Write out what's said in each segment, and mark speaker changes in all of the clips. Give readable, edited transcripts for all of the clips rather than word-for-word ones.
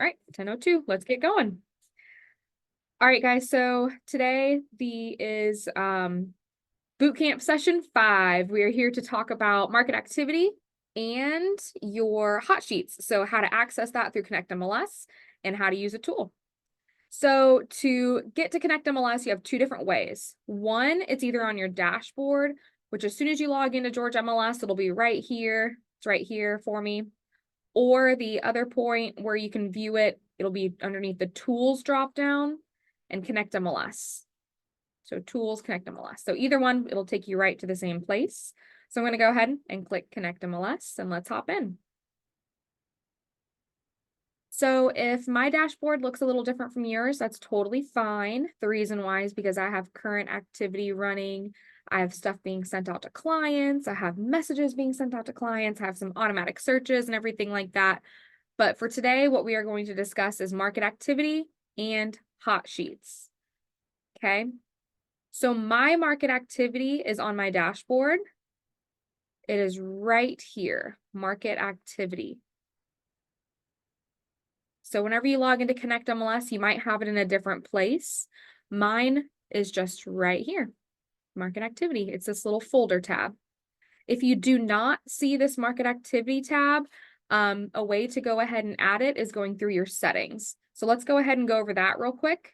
Speaker 1: All right, 10:02, let's get going. All right, guys, so today is boot camp session 5. We are here to talk about market activity and your hot sheets. So how to access that through connectMLS and how to use a tool. So to get to connectMLS, you have 2 different ways. One, it's either on your dashboard, which as soon as you log into Georgia MLS, it'll be right here. It's right here for me. Or the other point where you can view it, it'll be underneath the tools dropdown and connectMLS. So tools, connectMLS. So either one, it'll take you right to the same place. So I'm going to go ahead and click connectMLS and let's hop in. So if my dashboard looks a little different from yours, that's totally fine. The reason why is because I have current activity running. I have stuff being sent out to clients. I have messages being sent out to clients. I have some automatic searches and everything like that. But for today, what we are going to discuss is market activity and hot sheets. Okay. So my market activity is on my dashboard. It is right here, market activity. So whenever you log into connectMLS, you might have it in a different place. Mine is just right here, market activity. It's this little folder tab. If you do not see this market activity tab, a way to go ahead and add it is going through your settings. So let's go ahead and go over that real quick.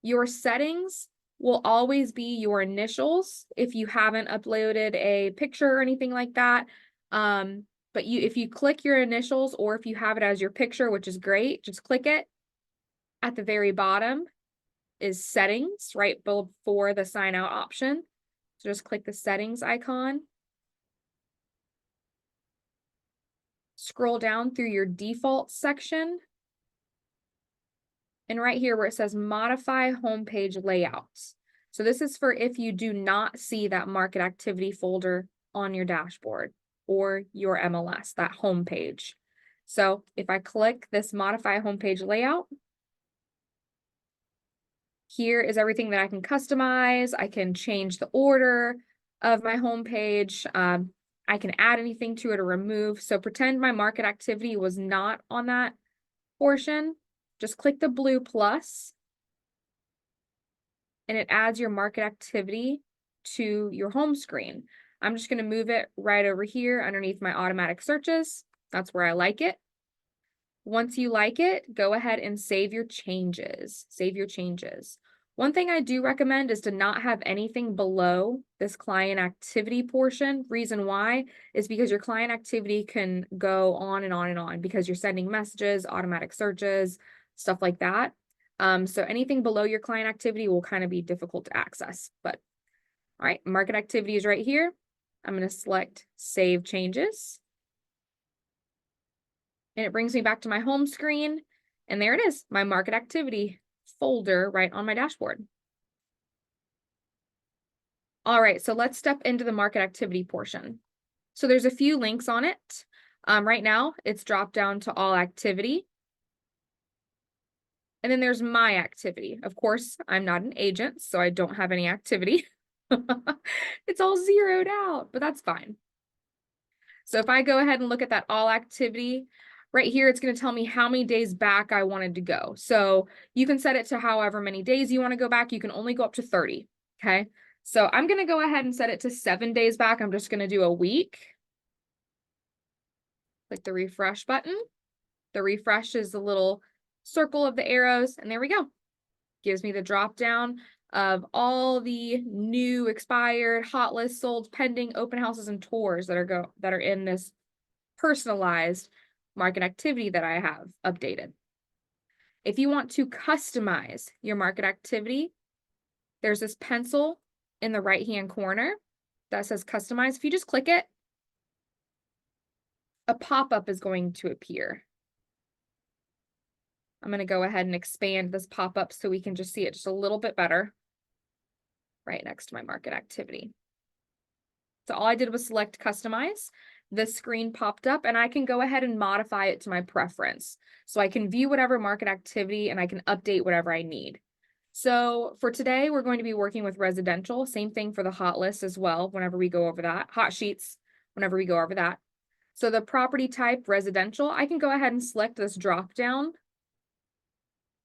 Speaker 1: Your settings will always be your initials if you haven't uploaded a picture or anything like that. But if you click your initials or if you have it as your picture, which is great, just click it. At the very bottom is settings, right before the sign out option. So just click the settings icon. Scroll down through your default section. And right here where it says modify homepage layouts. So this is for if you do not see that market activity folder on your dashboard or your MLS, that homepage. So if I click this modify homepage layout, here is everything that I can customize. I can change the order of my homepage. I can add anything to it or remove. So pretend my market activity was not on that portion. Just click the blue plus and it adds your market activity to your home screen. I'm just going to move it right over here underneath my automatic searches. That's where I like it. Once you like it, go ahead and save your changes. Save your changes. One thing I do recommend is to not have anything below this client activity portion. Reason why is because your client activity can go on and on and on because you're sending messages, automatic searches, stuff like that. So anything below your client activity will kind of be difficult to access. But all right, market activity is right here. I'm going to select Save Changes. And it brings me back to my home screen. And there it is, my market activity folder right on my dashboard. All right, so let's step into the market activity portion. So there's a few links on it. Right now, it's dropped down to all activity. And then there's my activity. Of course, I'm not an agent, so I don't have any activity. It's all zeroed out, but that's fine. So if I go ahead and look at that all activity, right here, it's going to tell me how many days back I wanted to go. So you can set it to however many days you want to go back. You can only go up to 30. Okay. So I'm going to go ahead and set it to 7 days back. I'm just going to do a week. Click the refresh button. The refresh is the little circle of the arrows, and there we go. Gives me the drop down of all the new, expired, hot list, sold, pending, open houses, and tours that are in this personalized market activity that I have updated. If you want to customize your market activity, there's this pencil in the right-hand corner that says customize. If you just click it, a pop-up is going to appear. I'm going to go ahead and expand this pop-up so we can just see it just a little bit better right next to my market activity. So all I did was select customize. This screen popped up and I can go ahead and modify it to my preference. So I can view whatever market activity and I can update whatever I need. So for today, we're going to be working with residential. Same thing for the hot list as well whenever we go over that. Hot sheets, whenever we go over that. So the property type residential, I can go ahead and select this drop down.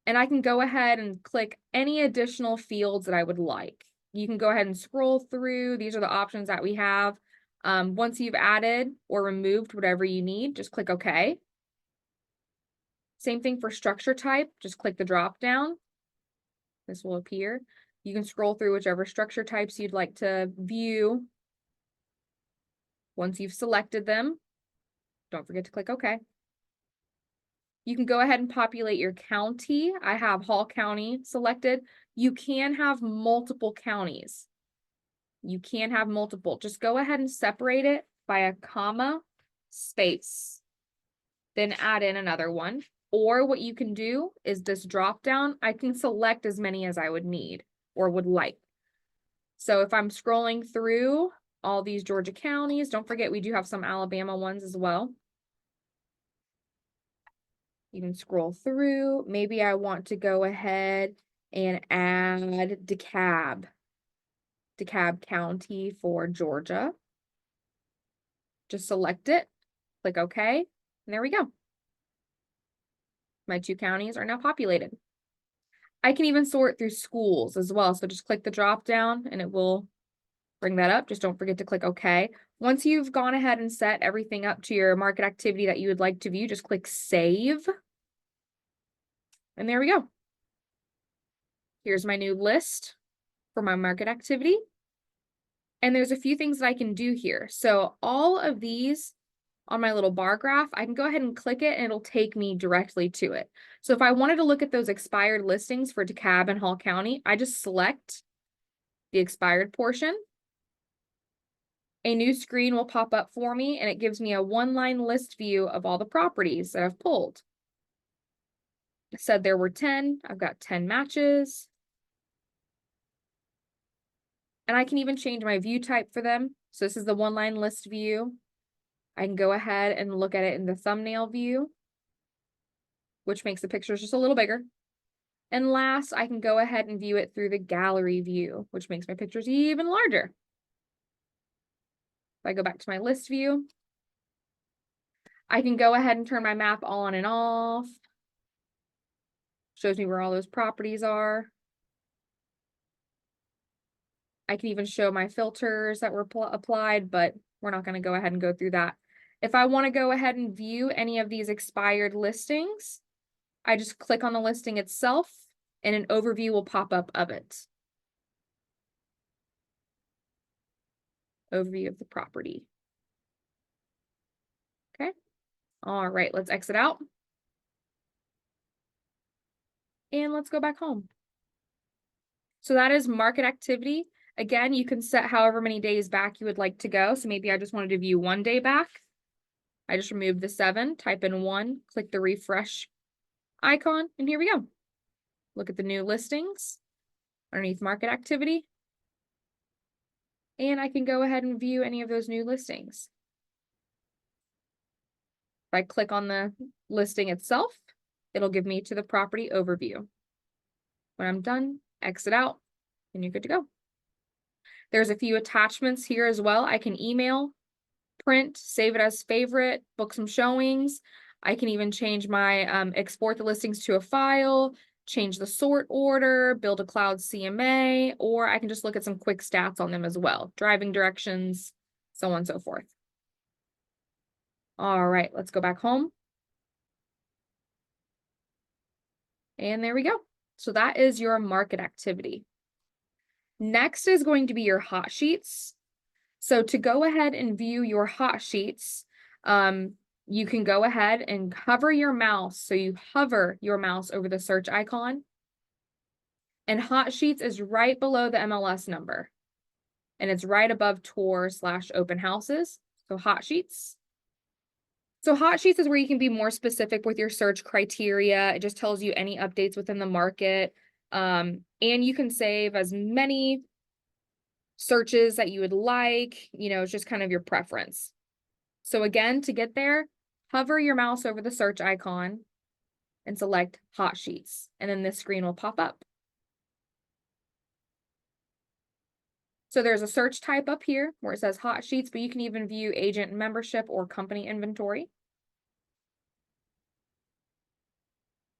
Speaker 1: And I can go ahead and click any additional fields that I would like. You can go ahead and scroll through. These are the options that we have. Once you've added or removed whatever you need, just click OK. Same thing for structure type. Just click the drop down. This will appear. You can scroll through whichever structure types you'd like to view. Once you've selected them, don't forget to click OK. You can go ahead and populate your county. I have Hall County selected. You can have multiple counties. You can have multiple. Just go ahead and separate it by a comma, space, then add in another one. Or what you can do is this drop down, I can select as many as I would need or would like. So if I'm scrolling through all these Georgia counties, don't forget we do have some Alabama ones as well. You can scroll through. Maybe I want to go ahead and add DeKalb County for Georgia. Just select it, click OK, and there we go. My 2 counties are now populated. I can even sort through schools as well. So just click the drop down and it will bring that up. Just don't forget to click OK. Once you've gone ahead and set everything up to your market activity that you would like to view, just click Save. And there we go. Here's my new list for my market activity. And there's a few things that I can do here. So all of these on my little bar graph, I can go ahead and click it and it'll take me directly to it. So if I wanted to look at those expired listings for DeKalb and Hall County, I just select the expired portion. A new screen will pop up for me and it gives me a one-line list view of all the properties that I've pulled. It said there were 10. I've got 10 matches. And I can even change my view type for them. So this is the one-line list view. I can go ahead and look at it in the thumbnail view, which makes the pictures just a little bigger. And last, I can go ahead and view it through the gallery view, which makes my pictures even larger. If I go back to my list view, I can go ahead and turn my map on and off. Shows me where all those properties are. I can even show my filters that were applied, but we're not going to go ahead and go through that. If I want to go ahead and view any of these expired listings, I just click on the listing itself and an overview will pop up of it. Overview of the property. Okay. All right, let's exit out. And let's go back home. So that is market activity. Again, you can set however many days back you would like to go. So maybe I just wanted to view 1 day back. I just removed the 7, type in 1, click the refresh icon, and here we go. Look at the new listings underneath market activity. And I can go ahead and view any of those new listings. If I click on the listing itself, it'll give me to the property overview. When I'm done, exit out, and you're good to go. There's a few attachments here as well. I can email, print, save it as favorite, book some showings. I can even change my, export the listings to a file, change the sort order, build a cloud CMA, or I can just look at some quick stats on them as well. Driving directions, so on and so forth. All right, let's go back home. And there we go. So that is your market activity. Next is going to be your hot sheets. So to go ahead and view your hot sheets, you can go ahead and hover your mouse. So you hover your mouse over the search icon. And hot sheets is right below the MLS number. And it's right above tour/open houses. So hot sheets. So hot sheets is where you can be more specific with your search criteria. It just tells you any updates within the market. And you can save as many searches that you would like, it's just kind of your preference. So again, to get there, hover your mouse over the search icon and select hot sheets. And then this screen will pop up. So there's a search type up here where it says hot sheets, but you can even view agent membership or company inventory.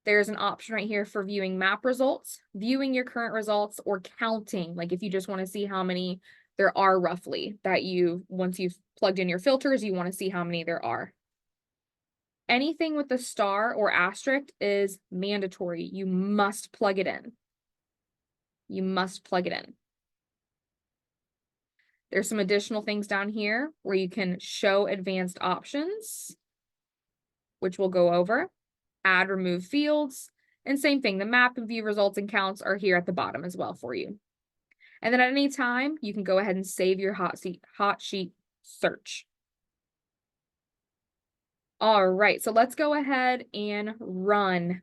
Speaker 1: There's an option right here for viewing map results, viewing your current results, or counting. Like if you just want to see how many there are roughly that once you've plugged in your filters, you want to see how many there are. Anything with the star or asterisk is mandatory. You must plug it in. You must plug it in. There's some additional things down here where you can show advanced options, which we'll go over, add, remove fields, and same thing, the map and view results and counts are here at the bottom as well for you. And then at any time, you can go ahead and save your hot sheet search. All right, so let's go ahead and run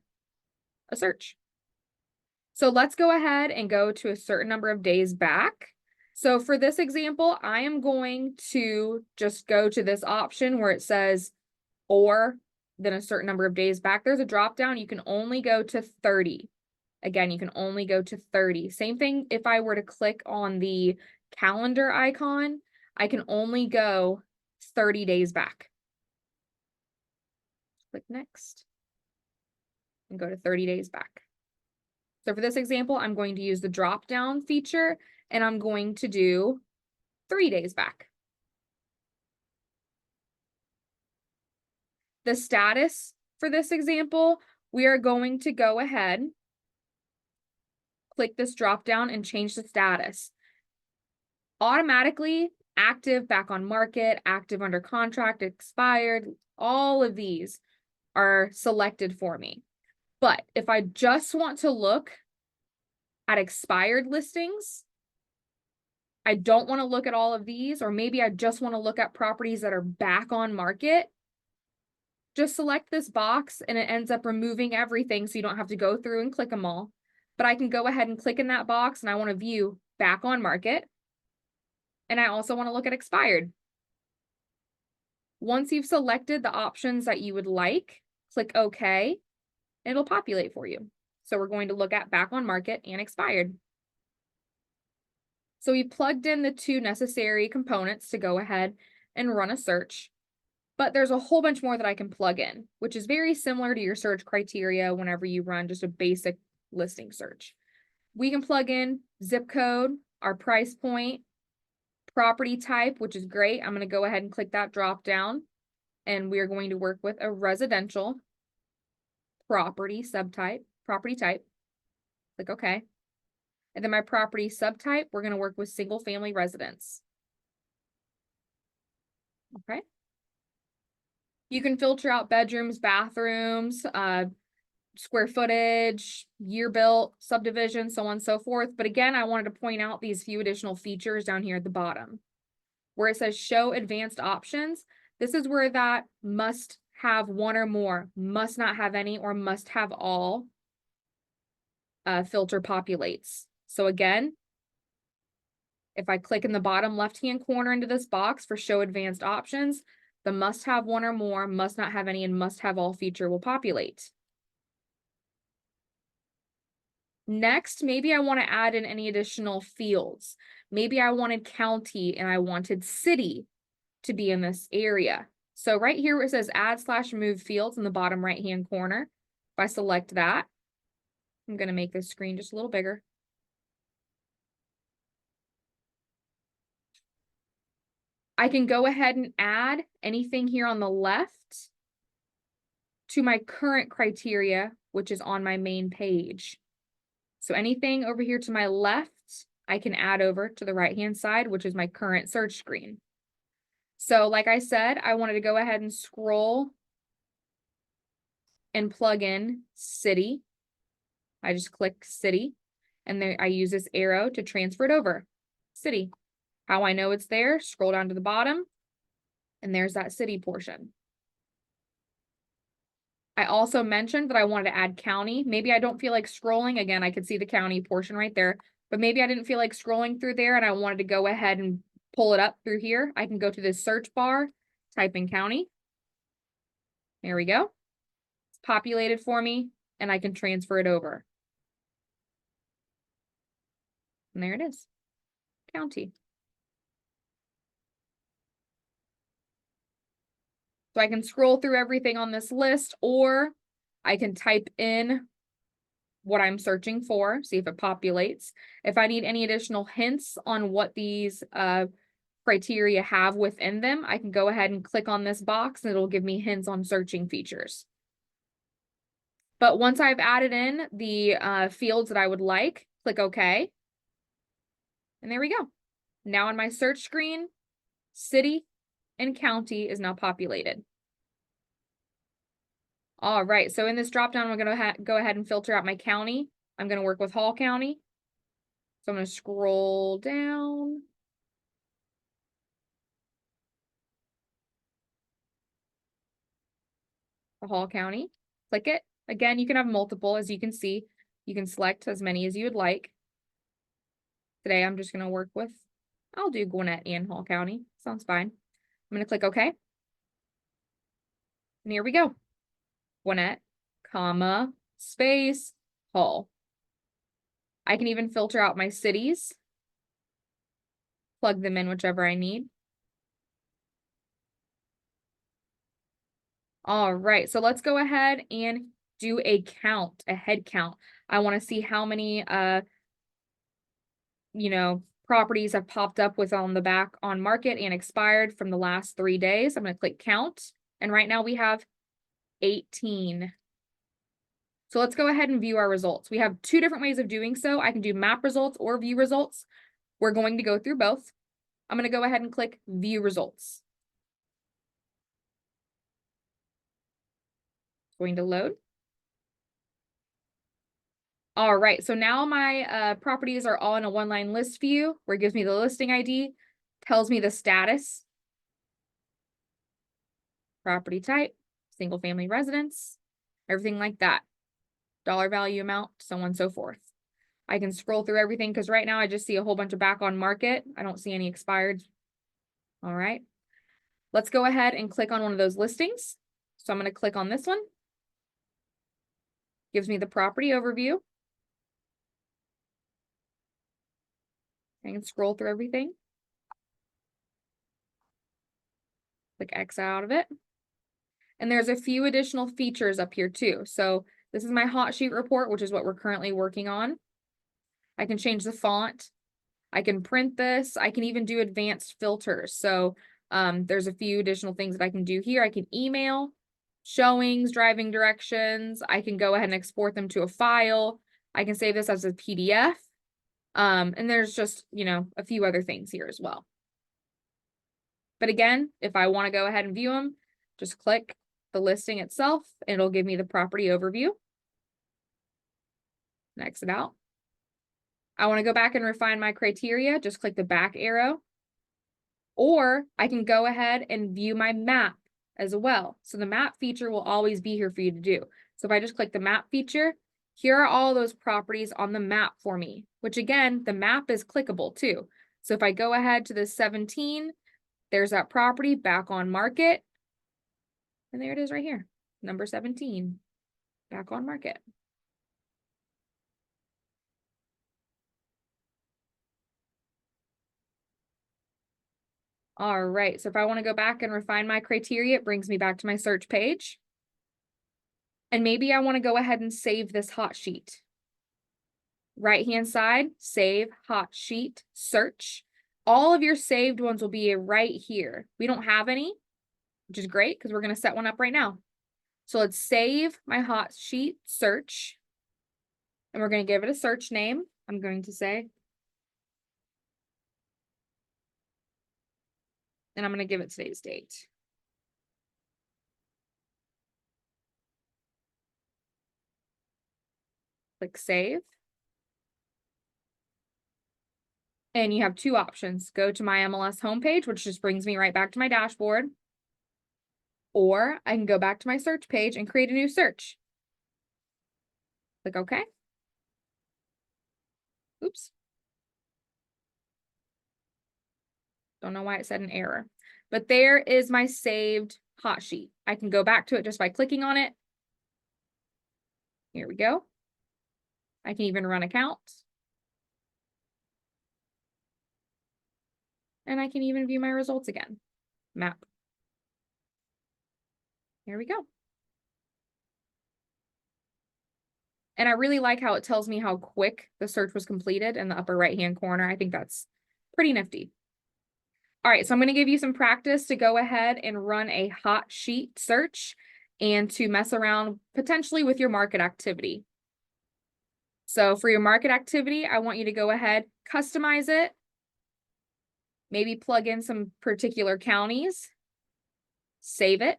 Speaker 1: a search. So let's go ahead and go to a certain number of days back. So for this example, I am going to just go to this option where it says or then a certain number of days back. There's a drop down. You can only go to 30. Again, you can only go to 30. Same thing if I were to click on the calendar icon, I can only go 30 days back. Click next and go to 30 days back. So for this example, I'm going to use the drop down feature and I'm going to do 3 days back. The status for this example, we are going to go ahead, click this drop down and change the status. Automatically active, back on market, active under contract, expired, all of these are selected for me. But if I just want to look at expired listings, I don't want to look at all of these, or maybe I just want to look at properties that are back on market, just select this box and it ends up removing everything so you don't have to go through and click them all. But I can go ahead and click in that box and I want to view back on market. And I also want to look at expired. Once you've selected the options that you would like, click OK, and it'll populate for you. So we're going to look at back on market and expired. So we plugged in the 2 necessary components to go ahead and run a search. But there's a whole bunch more that I can plug in, which is very similar to your search criteria whenever you run just a basic listing search. We can plug in zip code, our price point, property type, which is great. I'm going to go ahead and click that drop down, and we're going to work with a residential property type. Click OK. And then my property subtype, we're going to work with single family residence. Okay. You can filter out bedrooms, bathrooms, square footage, year built, subdivision, so on and so forth. But again, I wanted to point out these few additional features down here at the bottom where it says show advanced options. This is where that must have one or more, must not have any, or must have all filter populates. So again, if I click in the bottom left-hand corner into this box for show advanced options, the must have one or more, must not have any, and must have all feature will populate. Next, maybe I want to add in any additional fields. Maybe I wanted county and I wanted city to be in this area. So right here where it says add/remove fields in the bottom right-hand corner, if I select that, I'm going to make this screen just a little bigger. I can go ahead and add anything here on the left to my current criteria, which is on my main page. So anything over here to my left, I can add over to the right-hand side, which is my current search screen. So like I said, I wanted to go ahead and scroll and plug in city. I just click city, and there I use this arrow to transfer it over. City. How I know it's there, scroll down to the bottom, and there's that city portion. I also mentioned that I wanted to add county. Maybe I don't feel like scrolling. Again, I could see the county portion right there, but maybe I didn't feel like scrolling through there and I wanted to go ahead and pull it up through here. I can go to this search bar, type in county. There we go. It's populated for me and I can transfer it over. And there it is. county. So I can scroll through everything on this list, or I can type in what I'm searching for, see if it populates. If I need any additional hints on what these criteria have within them, I can go ahead and click on this box and it'll give me hints on searching features. But once I've added in the fields that I would like, click OK. And there we go. Now on my search screen, city and county is now populated. All right, so in this dropdown, we're going to go ahead and filter out my county. I'm going to work with Hall County. So I'm going to scroll down. The Hall County, click it. Again, you can have multiple, as you can see. You can select as many as you would like. Today, I'm just going to work with, I'll do Gwinnett and Hall County. Sounds fine. I'm going to click OK. And here we go. Gwinnett, comma, space, Hall. I can even filter out my cities, plug them in whichever I need. All right, so let's go ahead and do a count, a head count. I want to see how many, properties have popped up with on the back on market and expired from the last 3 days. I'm going to click count. And right now we have 18. So let's go ahead and view our results. We have 2 different ways of doing so. I can do map results or view results. We're going to go through both. I'm going to go ahead and click view results. Going to load. All right, so now my properties are all in a one-line list view where it gives me the listing ID, tells me the status, property type, single family residence, everything like that, dollar value amount, so on and so forth. I can scroll through everything because right now I just see a whole bunch of back on market. I don't see any expired. All right, let's go ahead and click on one of those listings. So I'm going to click on this one. Gives me the property overview. I can scroll through everything. Click X out of it. And there's a few additional features up here too. So this is my hot sheet report, which is what we're currently working on. I can change the font. I can print this. I can even do advanced filters. So there's a few additional things that I can do here. I can email showings, driving directions. I can go ahead and export them to a file. I can save this as a PDF. And there's just, a few other things here as well. But again, if I want to go ahead and view them, just click the listing itself and it'll give me the property overview. Exit out. I want to go back and refine my criteria, just click the back arrow. Or I can go ahead and view my map as well. So the map feature will always be here for you to do. So if I just click the map feature, here are all those properties on the map for me, which again, the map is clickable too. So if I go ahead to the 17, there's that property back on market. And there it is right here, number 17, back on market. All right, so if I want to go back and refine my criteria, it brings me back to my search page. And maybe I want to go ahead and save this hot sheet. Right-hand side, save, hot sheet, search. All of your saved ones will be right here. We don't have any, which is great because we're going to set one up right now. So let's save my hot sheet, search. And we're going to give it a search name. I'm going to say, and I'm going to give it today's date. Click save. And you have 2 options. Go to my MLS homepage, which just brings me right back to my dashboard. Or I can go back to my search page and create a new search. Click OK. Oops. Don't know why it said an error. But there is my saved hot sheet. I can go back to it just by clicking on it. Here we go. I can even run a count. And I can even view my results again. Map. Here we go. And I really like how it tells me how quick the search was completed in the upper right-hand corner. I think that's pretty nifty. All right, so I'm going to give you some practice to go ahead and run a hot sheet search and to mess around potentially with your market activity. So for your market activity, I want you to go ahead, customize it, maybe plug in some particular counties, save it,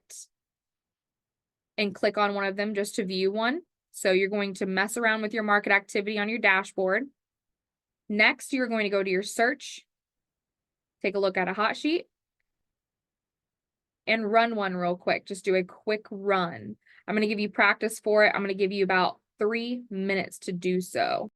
Speaker 1: and click on one of them just to view one. So you're going to mess around with your market activity on your dashboard. Next, you're going to go to your search, take a look at a hot sheet, and run one real quick. Just do a quick run. I'm going to give you practice for it. I'm going to give you about 3 minutes to do so.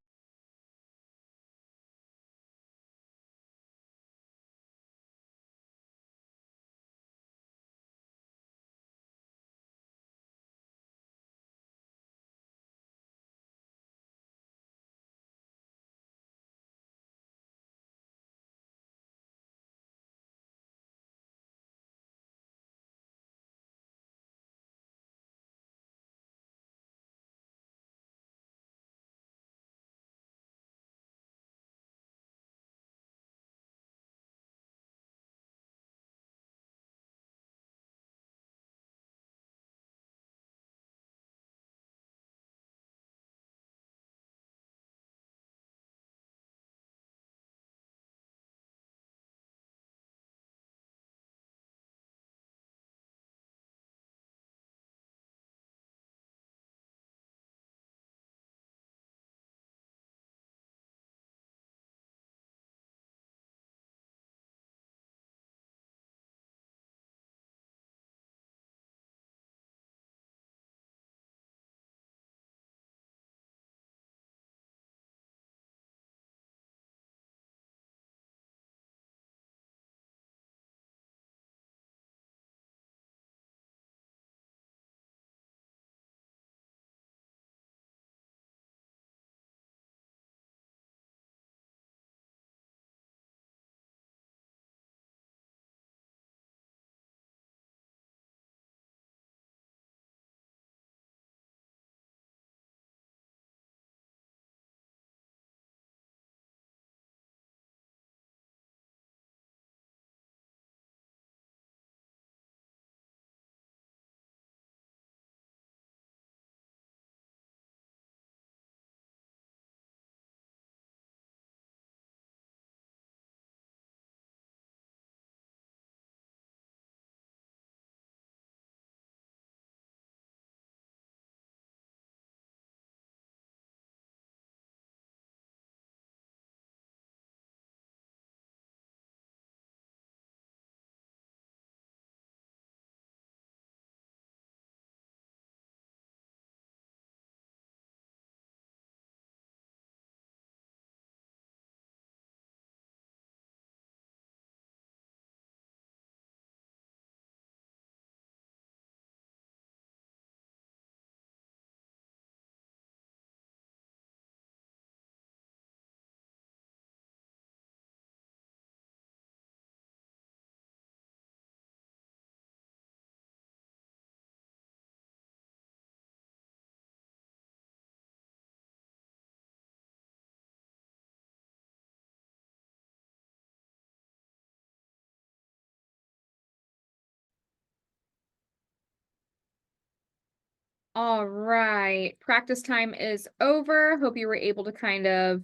Speaker 1: All right, practice time is over. Hope you were able to kind of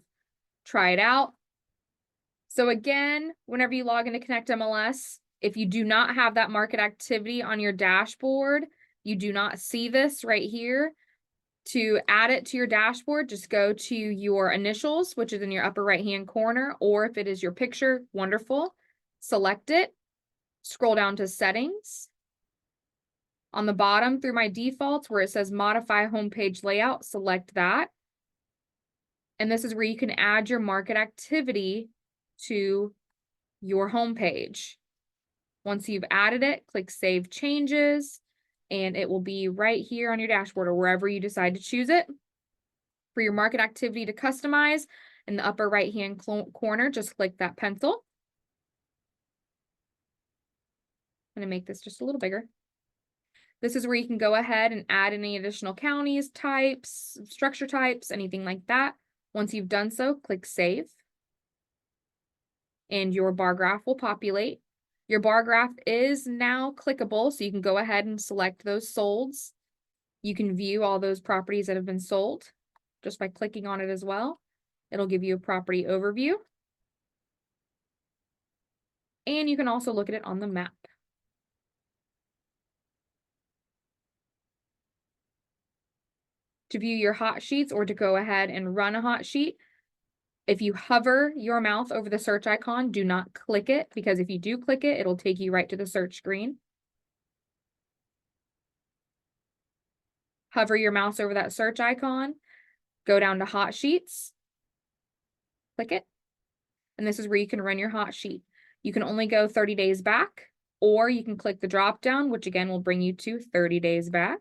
Speaker 1: try it out. So again, whenever you log into connectMLS, if you do not have that market activity on your dashboard, you do not see this right here. To add it to your dashboard, just go to your initials, which is in your upper right-hand corner, or if it is your picture, wonderful. Select it, scroll down to settings. On the bottom through my defaults where it says modify homepage layout, select that. And this is where you can add your market activity to your homepage. Once you've added it, click Save Changes, and it will be right here on your dashboard or wherever you decide to choose it. For your market activity to customize, in the upper right-hand corner, just click that pencil. I'm going to make this just a little bigger. This is where you can go ahead and add any additional counties, types, structure types, anything like that. Once you've done so, click Save. And your bar graph will populate. Your bar graph is now clickable, so you can go ahead and select those solds. You can view all those properties that have been sold just by clicking on it as well. It'll give you a property overview. And you can also look at it on the map. To view your hot sheets or to go ahead and run a hot sheet, if you hover your mouse over the search icon, do not click it, because if you do click it, it'll take you right to the search screen. Hover your mouse over that search icon, go down to hot sheets, click it, and this is where you can run your hot sheet. You can only go 30 days back, or you can click the drop down, which again will bring you to 30 days back.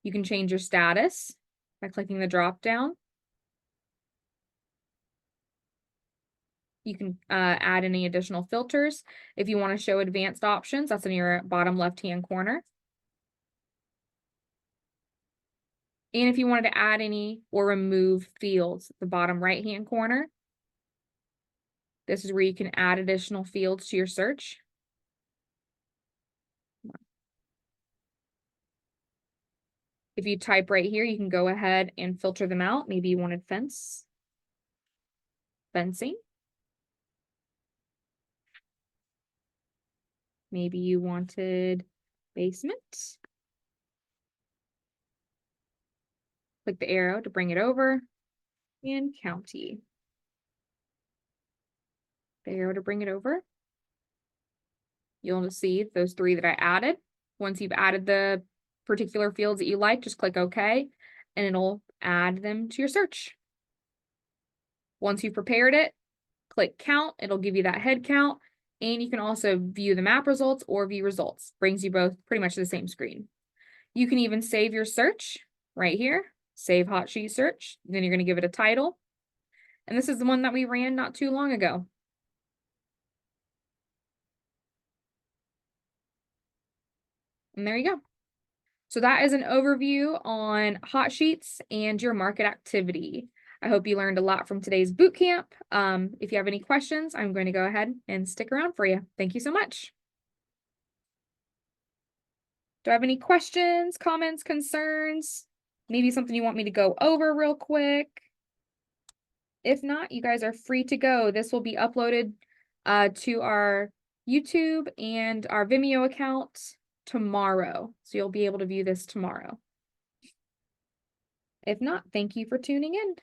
Speaker 1: You can change your status by clicking the drop down. You can add any additional filters. If you want to show advanced options, that's in your bottom left-hand corner. And if you wanted to add any or remove fields, the bottom right-hand corner, this is where you can add additional fields to your search. If you type right here, you can go ahead and filter them out. Maybe you wanted fence, fencing. Maybe you wanted basement. Click the arrow to bring it over, and county. The arrow to bring it over. You'll see those three that I added. Once you've added the particular fields that you like, just click OK, and it'll add them to your search. Once you've prepared it, click count. It'll give you that head count, and you can also view the map results or view results. Brings you both pretty much to the same screen. You can even save your search right here. Save hot sheet search. Then you're going to give it a title. And this is the one that we ran not too long ago. And there you go. So that is an overview on hot sheets and your market activity. I hope you learned a lot from today's boot camp. If you have any questions, I'm going to go ahead and stick around for you. Thank you so much. Do I have any questions, comments, concerns? Maybe something you want me to go over real quick? If not, you guys are free to go. This will be uploaded to our YouTube and our Vimeo account tomorrow. So you'll be able to view this tomorrow. If not, thank you for tuning in.